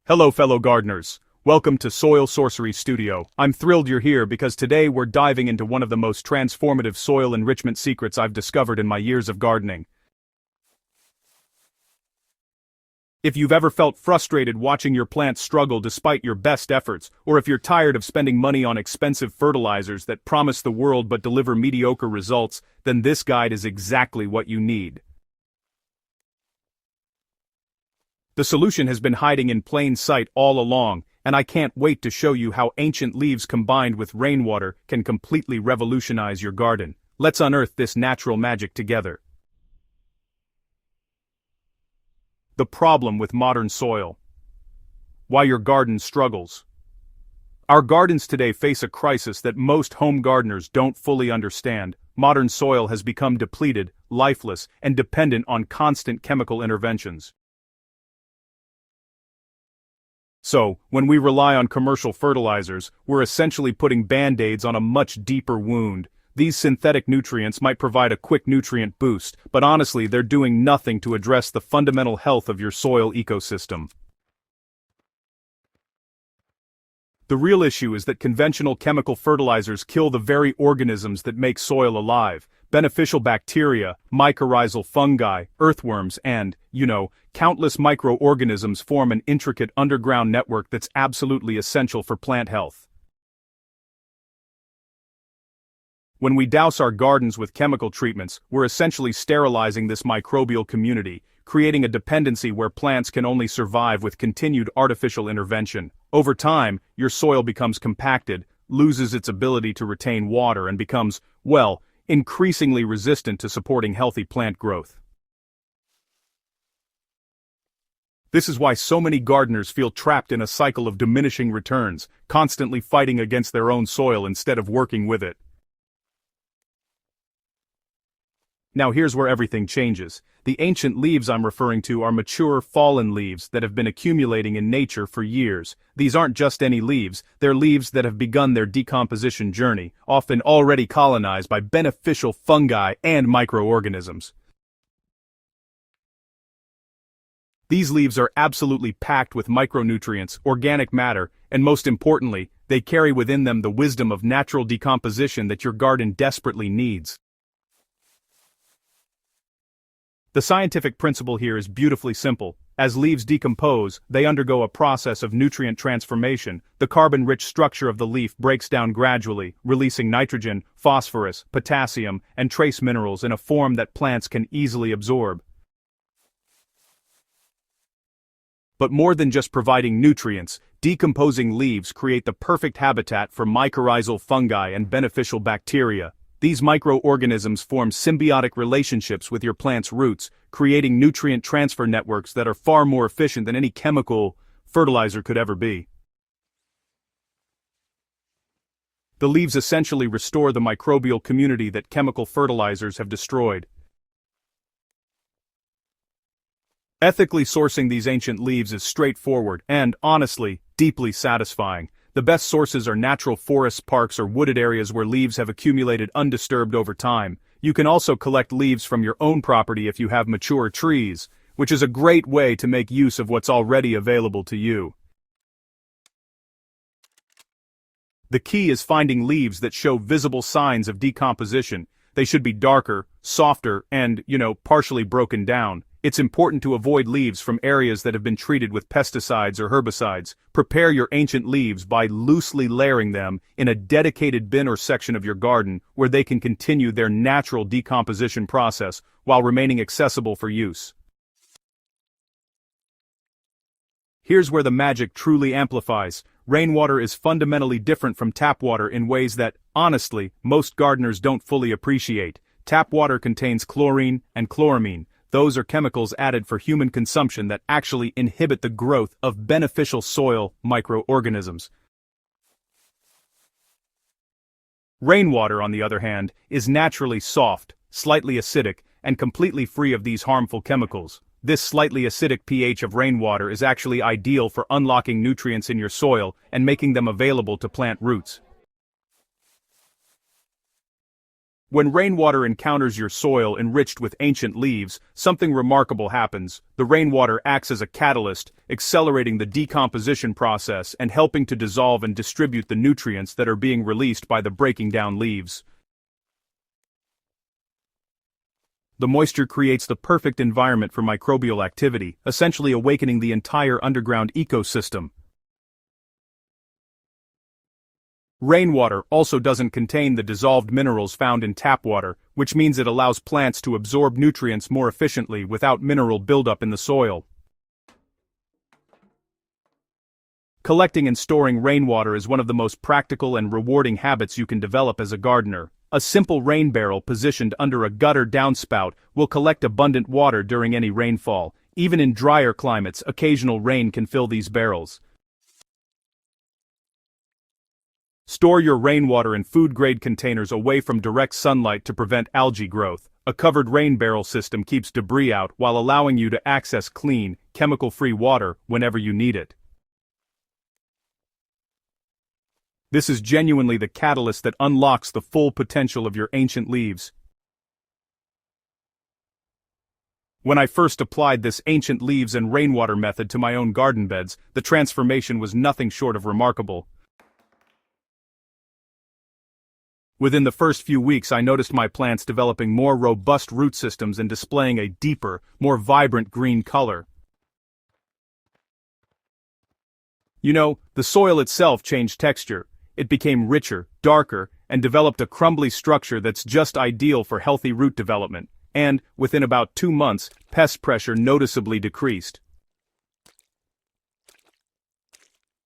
Hello fellow gardeners, welcome to Soil Sorcery Studio. I'm thrilled you're here because today we're diving into one of the most transformative soil enrichment secrets I've discovered in my years of gardening. If you've ever felt frustrated watching your plants struggle despite your best efforts, or if you're tired of spending money on expensive fertilizers that promise the world but deliver mediocre results, then this guide is exactly what you need. The solution has been hiding in plain sight all along, and I can't wait to show you how ancient leaves combined with rainwater can completely revolutionize your garden. Let's unearth this natural magic together. The problem with modern soil. Why your garden struggles. Our gardens today face a crisis that most home gardeners don't fully understand. Modern soil has become depleted, lifeless, and dependent on constant chemical interventions. So, when we rely on commercial fertilizers, we're essentially putting band-aids on a much deeper wound. These synthetic nutrients might provide a quick nutrient boost, but honestly they're doing nothing to address the fundamental health of your soil ecosystem. The real issue is that conventional chemical fertilizers kill the very organisms that make soil alive. Beneficial bacteria, mycorrhizal fungi, earthworms, and, countless microorganisms form an intricate underground network that's absolutely essential for plant health. When we douse our gardens with chemical treatments, we're essentially sterilizing this microbial community, creating a dependency where plants can only survive with continued artificial intervention. Over time, your soil becomes compacted, loses its ability to retain water, and becomes, increasingly resistant to supporting healthy plant growth. This is why so many gardeners feel trapped in a cycle of diminishing returns, constantly fighting against their own soil instead of working with it. Now here's where everything changes. The ancient leaves I'm referring to are mature, fallen leaves that have been accumulating in nature for years. These aren't just any leaves, they're leaves that have begun their decomposition journey, often already colonized by beneficial fungi and microorganisms. These leaves are absolutely packed with micronutrients, organic matter, and most importantly, they carry within them the wisdom of natural decomposition that your garden desperately needs. The scientific principle here is beautifully simple. As leaves decompose, they undergo a process of nutrient transformation. The carbon-rich structure of the leaf breaks down gradually, releasing nitrogen, phosphorus, potassium, and trace minerals in a form that plants can easily absorb. But more than just providing nutrients, decomposing leaves create the perfect habitat for mycorrhizal fungi and beneficial bacteria. These microorganisms form symbiotic relationships with your plant's roots, creating nutrient transfer networks that are far more efficient than any chemical fertilizer could ever be. The leaves essentially restore the microbial community that chemical fertilizers have destroyed. Ethically sourcing these ancient leaves is straightforward and, honestly, deeply satisfying. The best sources are natural forests, parks, or wooded areas where leaves have accumulated undisturbed over time. You can also collect leaves from your own property if you have mature trees, which is a great way to make use of what's already available to you. The key is finding leaves that show visible signs of decomposition. They should be darker, softer, and, partially broken down. It's important to avoid leaves from areas that have been treated with pesticides or herbicides. Prepare your ancient leaves by loosely layering them in a dedicated bin or section of your garden where they can continue their natural decomposition process while remaining accessible for use. Here's where the magic truly amplifies. Rainwater is fundamentally different from tap water in ways that, honestly, most gardeners don't fully appreciate. Tap water contains chlorine and chloramine. Those are chemicals added for human consumption that actually inhibit the growth of beneficial soil microorganisms. Rainwater, on the other hand, is naturally soft, slightly acidic, and completely free of these harmful chemicals. This slightly acidic pH of rainwater is actually ideal for unlocking nutrients in your soil and making them available to plant roots. When rainwater encounters your soil enriched with ancient leaves, something remarkable happens. The rainwater acts as a catalyst, accelerating the decomposition process and helping to dissolve and distribute the nutrients that are being released by the breaking down leaves. The moisture creates the perfect environment for microbial activity, essentially awakening the entire underground ecosystem. Rainwater also doesn't contain the dissolved minerals found in tap water, which means it allows plants to absorb nutrients more efficiently without mineral buildup in the soil. Collecting and storing rainwater is one of the most practical and rewarding habits you can develop as a gardener. A simple rain barrel positioned under a gutter downspout will collect abundant water during any rainfall. Even in drier climates, occasional rain can fill these barrels. Store your rainwater in food-grade containers away from direct sunlight to prevent algae growth. A covered rain barrel system keeps debris out while allowing you to access clean, chemical-free water whenever you need it. This is genuinely the catalyst that unlocks the full potential of your ancient leaves. When I first applied this ancient leaves and rainwater method to my own garden beds, the transformation was nothing short of remarkable. Within the first few weeks, I noticed my plants developing more robust root systems and displaying a deeper, more vibrant green color. The soil itself changed texture. It became richer, darker, and developed a crumbly structure that's just ideal for healthy root development. And, within about 2 months, pest pressure noticeably decreased.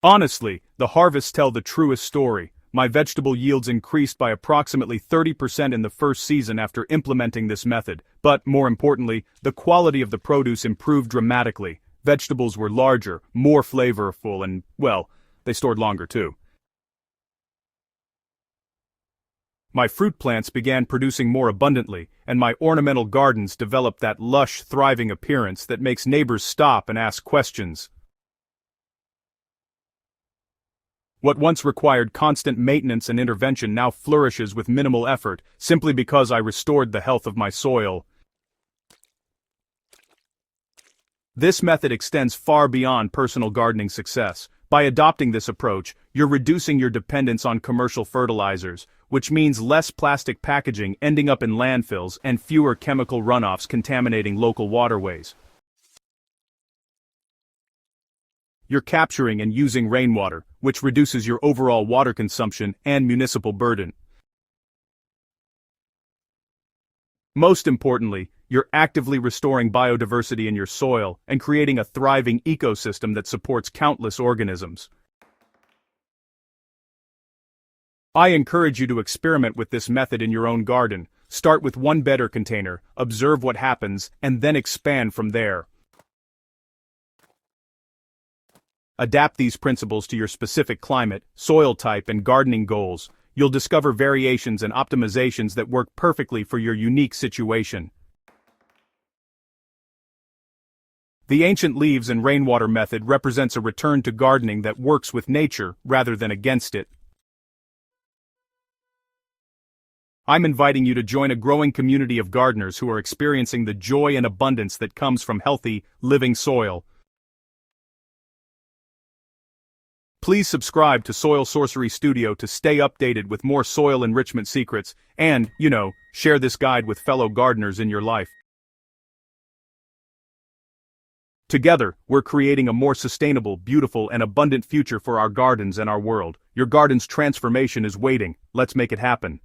Honestly, the harvests tell the truest story. My vegetable yields increased by approximately 30% in the first season after implementing this method, but, more importantly, the quality of the produce improved dramatically. Vegetables were larger, more flavorful, and, well, they stored longer too. My fruit plants began producing more abundantly, and my ornamental gardens developed that lush, thriving appearance that makes neighbors stop and ask questions. What once required constant maintenance and intervention now flourishes with minimal effort, simply because I restored the health of my soil. This method extends far beyond personal gardening success. By adopting this approach, you're reducing your dependence on commercial fertilizers, which means less plastic packaging ending up in landfills and fewer chemical runoffs contaminating local waterways. You're capturing and using rainwater, which reduces your overall water consumption and municipal burden. Most importantly, you're actively restoring biodiversity in your soil and creating a thriving ecosystem that supports countless organisms. I encourage you to experiment with this method in your own garden. Start with one better container, observe what happens, and then expand from there. Adapt these principles to your specific climate, soil type, and gardening goals. You'll discover variations and optimizations that work perfectly for your unique situation. The ancient leaves and rainwater method represents a return to gardening that works with nature rather than against it. I'm inviting you to join a growing community of gardeners who are experiencing the joy and abundance that comes from healthy, living soil. Please subscribe to Soil Sorcery Studio to stay updated with more soil enrichment secrets, and, share this guide with fellow gardeners in your life. Together, we're creating a more sustainable, beautiful, and abundant future for our gardens and our world. Your garden's transformation is waiting. Let's make it happen.